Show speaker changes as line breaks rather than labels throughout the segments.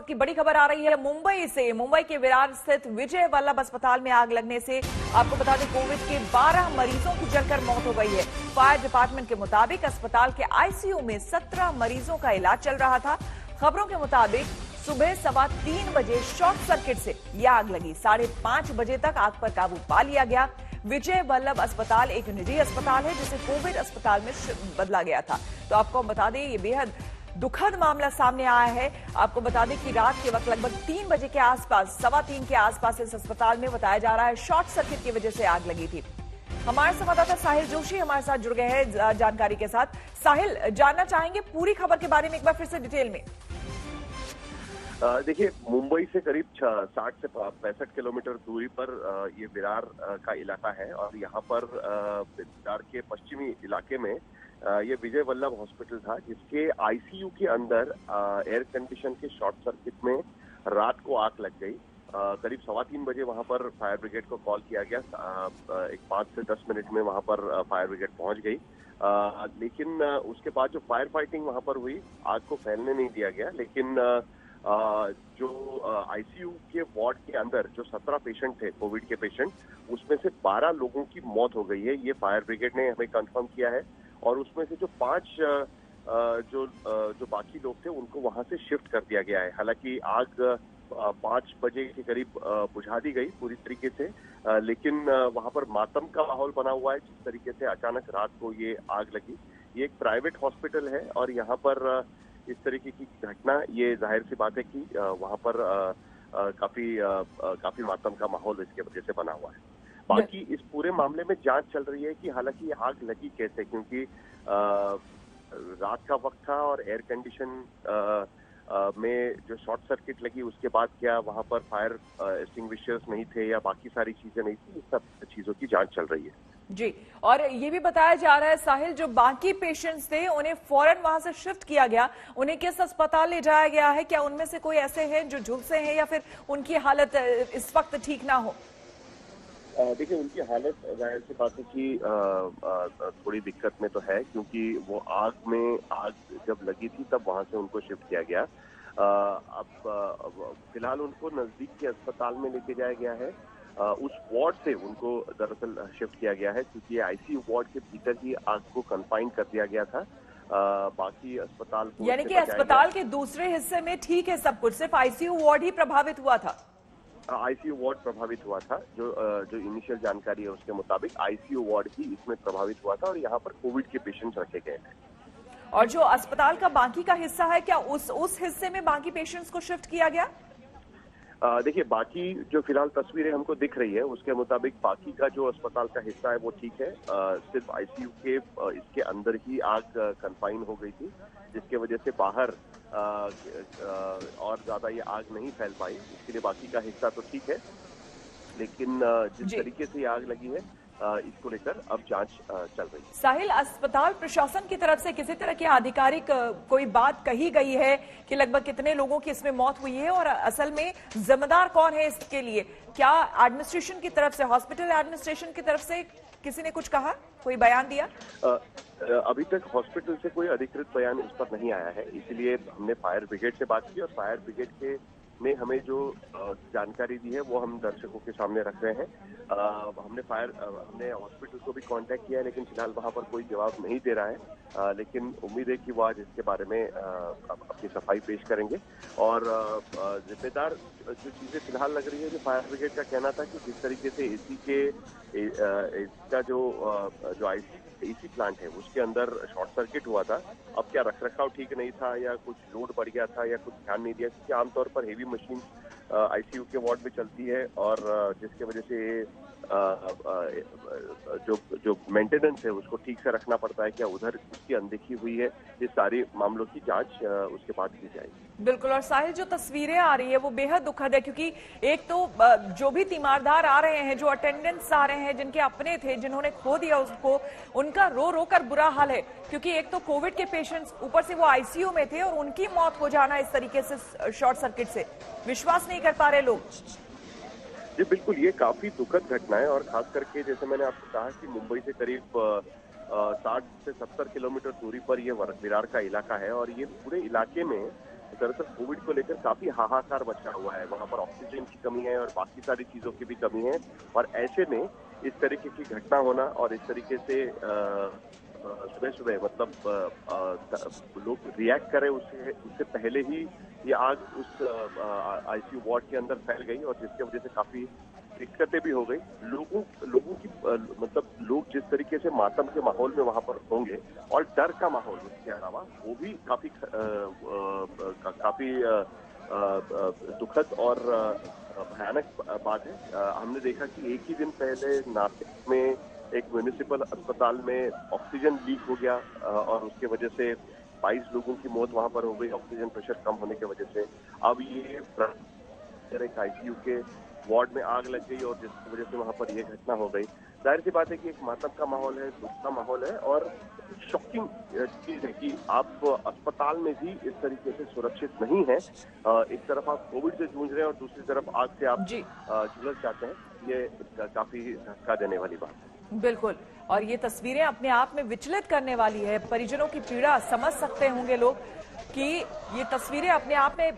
वक्त की बड़ी खबर आ रही है मुंबई से। मुंबई के विरार स्थित विजय वल्लभ अस्पताल में आग लगने से आपको बता दें कोविड के 12 मरीजों की जलकर मौत हो गई है। फायर डिपार्टमेंट के मुताबिक अस्पताल के आईसीयू में 17 मरीजों का इलाज चल रहा था। खबरों के मुताबिक सुबह 3:15 बजे शॉर्ट सर्किट से यह आग लगी। 5:30 बजे तक आग पर काबू पा लिया गया। विजय वल्लभ अस्पताल एक निजी अस्पताल है जिसे कोविड अस्पताल में बदला गया था। तो आपको हम बता दें ये बेहद दुखद मामला सामने आया है। आपको बता दें कि रात के वक्त लगभग 3 बजे के आसपास, 3:15 के आसपास इस अस्पताल में बताया जा रहा है शॉर्ट सर्किट की वजह से आग लगी थी। हमारे संवाददाता साहिल जोशी हमारे साथ जुड़ गए हैं जानकारी के साथ। साहिल, जानना चाहेंगे पूरी खबर के बारे में एक बार फिर से डिटेल में।
देखिए, मुंबई से करीब 60 से 65 किलोमीटर दूरी पर ये विरार का इलाका है और यहाँ पर विरार के पश्चिमी इलाके में ये विजय वल्लभ हॉस्पिटल था, जिसके आईसीयू के अंदर एयर कंडीशन के शॉर्ट सर्किट में रात को आग लग गई। करीब 3:15 बजे वहां पर फायर ब्रिगेड को कॉल किया गया। एक 5 से 10 मिनट में वहां पर फायर ब्रिगेड पहुंच गई, लेकिन उसके बाद जो फायर फाइटिंग वहां पर हुई, आग को फैलने नहीं दिया गया। लेकिन जो आईसीयू के वार्ड के अंदर जो 17 पेशेंट थे, कोविड के पेशेंट, उसमें से 12 लोगों की मौत हो गई है। ये फायर ब्रिगेड ने हमें कंफर्म किया है और उसमें से जो 5 जो बाकी लोग थे उनको वहां से शिफ्ट कर दिया गया है। हालांकि आग 5 बजे के करीब बुझा दी गई पूरी तरीके से, लेकिन वहां पर मातम का माहौल बना हुआ है जिस तरीके से अचानक रात को ये आग लगी। ये एक प्राइवेट हॉस्पिटल है और यहाँ पर इस तरीके की घटना, ये जाहिर सी बात है कि वहां पर काफी मातम का माहौल इसके वजह से बना हुआ है। बाकी इस पूरे मामले में जांच चल रही है कि हालांकि ये आग लगी कैसे, क्योंकि रात का वक्त था और एयर कंडीशन में जो शॉर्ट सर्किट लगी उसके बाद क्या वहां पर फायर एक्सटिंग्विशर्स नहीं थे या बाकी सारी चीजें नहीं थी, इस सब चीजों की जांच चल रही है
जी। और ये भी बताया जा रहा है साहिल, जो बाकी पेशेंट्स थे उन्हें फौरन वहां से शिफ्ट किया गया। उन्हें किस अस्पताल ले जाया गया है? क्या उनमें से कोई ऐसे हैं जो झुलसे हैं या फिर उनकी हालत इस वक्त ठीक ना हो?
देखिए, उनकी हालत जाहिर सी बात है कि थोड़ी दिक्कत में तो है, क्योंकि वो आग जब लगी थी तब वहां से उनको शिफ्ट किया गया। अब फिलहाल उनको नजदीक के अस्पताल में लेके जाया गया है। उस वार्ड से उनको दरअसल शिफ्ट किया गया है, क्योंकि आईसीयू वार्ड के भीतर ही आग को कंफाइन कर दिया गया था। बाकी अस्पताल,
यानी कि अस्पताल के दूसरे हिस्से में ठीक है सब कुछ, सिर्फ आईसीयू वार्ड ही प्रभावित हुआ था।
आईसीयू वार्ड प्रभावित हुआ था। जो इनिशियल जानकारी है उसके मुताबिक आईसीयू वार्ड ही इसमें प्रभावित हुआ था और यहाँ पर कोविड के पेशेंट्स रखे गए हैं।
और जो अस्पताल का बाकी का हिस्सा है, क्या उस हिस्से में बाकी पेशेंट्स को शिफ्ट किया गया?
देखिए, बाकी जो फिलहाल तस्वीरें हमको दिख रही है उसके मुताबिक बाकी का जो अस्पताल का हिस्सा है वो ठीक है। सिर्फ आईसीयू के इसके अंदर ही आग कंफाइन हो गई थी, जिसके वजह से बाहर और ज्यादा ये आग नहीं फैल पाई। इसके लिए बाकी का हिस्सा तो ठीक है, लेकिन जिस तरीके से ये आग लगी है इसको लेकर अब जांच चल रही है।
साहिल, अस्पताल प्रशासन की तरफ से किसी तरह की आधिकारिक कोई बात कही गई है कि लगभग कितने लोगों की इसमें मौत हुई है और असल में जिम्मेदार कौन है इसके लिए? क्या एडमिनिस्ट्रेशन की तरफ से, हॉस्पिटल एडमिनिस्ट्रेशन की तरफ से किसी ने कुछ कहा, कोई बयान दिया?
अभी तक हॉस्पिटल से कोई अधिकृत बयान इस पर नहीं आया है, इसलिए हमने फायर ब्रिगेड से बात की और फायर ब्रिगेड के ने हमें जो जानकारी दी है वो हम दर्शकों के सामने रख रहे हैं। हमने हॉस्पिटल को भी कांटेक्ट किया है, लेकिन फिलहाल वहां पर कोई जवाब नहीं दे रहा है। लेकिन उम्मीद है कि वो आज इसके बारे में अपनी सफाई पेश करेंगे। और जिम्मेदार जो चीजें फिलहाल लग रही है, जो फायर ब्रिगेड का कहना था कि जिस तरीके से इसका जो एसी प्लांट है उसके अंदर शॉर्ट सर्किट हुआ था, अब क्या रखरखाव ठीक नहीं था या कुछ लोड बढ़ गया था या कुछ ध्यान नहीं दिया, क्योंकि आमतौर पर हेवी मशीन आईसीयू के वार्ड में चलती है और जिसके वजह से जो मेंटेनेंस है उसको ठीक से रखना पड़ता है। क्या उधर उसकी अनदेखी हुई है? ये सारी मामलों की जांच उसके बाद की जाएगी।
बिल्कुल। और साहिल, जो तस्वीरें आ रही है वो बेहद दुखद है, क्योंकि एक तो जो भी तीमारदार आ रहे हैं, जो अटेंडेंट्स आ रहे हैं, जिनके अपने थे, जिन्होंने खो दिया उसको, उनका रो रो कर बुरा हाल है, क्योंकि एक तो कोविड के पेशेंट्स, ऊपर से वो आईसीयू में थे और उनकी मौत हो जाना इस तरीके से शॉर्ट सर्किट से, विश्वास नहीं कर पा रहे लोग।
जी बिल्कुल, ये काफी दुखद घटना है और खास करके जैसे मैंने आपको कहा कि मुंबई से करीब 60 से 70 किलोमीटर दूरी पर ये विरार का इलाका है और ये पूरे इलाके में दरअसल कोविड को लेकर काफी हाहाकार मचा हुआ है। वहाँ पर ऑक्सीजन की कमी है और बाकी सारी चीजों की भी कमी है, और ऐसे में इस तरीके की घटना होना और इस तरीके से सुबह सुबह मतलब लोग रिएक्ट करें उससे पहले ही ये आग उस आईसीयू वार्ड के अंदर फैल गई, और जिसकी वजह से काफी दिक्कतें भी हो गई। लोगों की मतलब लोग जिस तरीके से मातम के माहौल में वहां पर होंगे और डर का माहौल उसके अलावा वो भी काफी दुखद और भयानक बात है। हमने देखा कि एक ही दिन पहले नासिक में एक म्युनिसिपल अस्पताल में ऑक्सीजन लीक हो गया और उसके वजह से 22 लोगों की मौत वहां पर हो गई ऑक्सीजन प्रेशर कम होने की वजह से। अब ये एक आईसीयू के वार्ड में आग लग गई और जिसकी वजह से वहां पर यह घटना हो गई। जाहिर सी बात है कि एक मातम का माहौल है, दुख का माहौल है, और शॉकिंग चीज है कि आप अस्पताल में भी इस तरीके से सुरक्षित नहीं है। एक तरफ आप कोविड से जूझ रहे हैं और दूसरी तरफ आग से आप झुलस जाते हैं। ये काफी धक्का देने वाली बात है।
बिल्कुल, और ये तस्वीरें अपने आप में विचलित करने वाली है। परिजनों की पीड़ा समझ सकते होंगे लोग कि ये तस्वीरें अपने आप में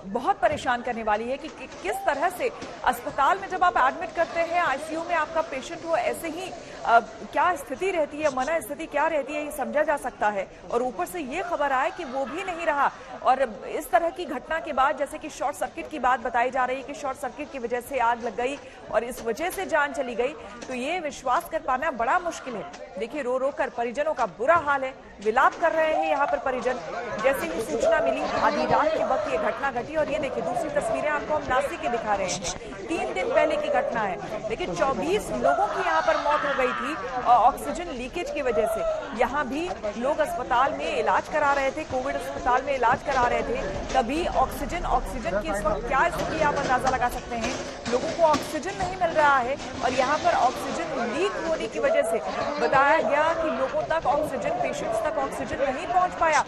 बहुत परेशान करने वाली है कि किस तरह से अस्पताल में जब आप एडमिट करते हैं, आईसीयू में आपका पेशेंट हो, ऐसे ही क्या स्थिति रहती है, मन स्थिति क्या रहती है, ये समझा जा सकता है। और ऊपर से ये खबर आए कि वो भी नहीं रहा, और इस तरह की घटना के बाद जैसे कि शॉर्ट सर्किट की बात बताई जा रही है कि शॉर्ट सर्किट की वजह से आग लग गई और इस वजह से जान चली गई, तो ये विश्वास कर पाना बड़ा मुश्किल है। देखिए, रो रो कर परिजनों का बुरा हाल है, विलाप कर रहे हैं यहाँ पर परिजन। जैसे ही सूचना मिली आधी रात के वक्त ये घटना घटी, और ये देखिए दूसरी तस्वीरें आपको हम नासिक की दिखा रहे हैं। 3 दिन पहले की घटना है, लेकिन 24 लोगों की यहाँ पर मौत हो गई थी ऑक्सीजन लीकेज की वजह से। यहाँ भी लोग अस्पताल में इलाज करा रहे थे, कोविड अस्पताल में इलाज करा रहे थे, तभी ऑक्सीजन की इस वक्त क्या स्थिति आप अंदाजा लगा सकते हैं। लोगों को ऑक्सीजन नहीं मिल रहा है, और यहाँ पर ऑक्सीजन लीक होने की वजह से बताया गया कि लोगों तक ऑक्सीजन, पेशेंट्स तक ऑक्सीजन नहीं पहुंच पाया।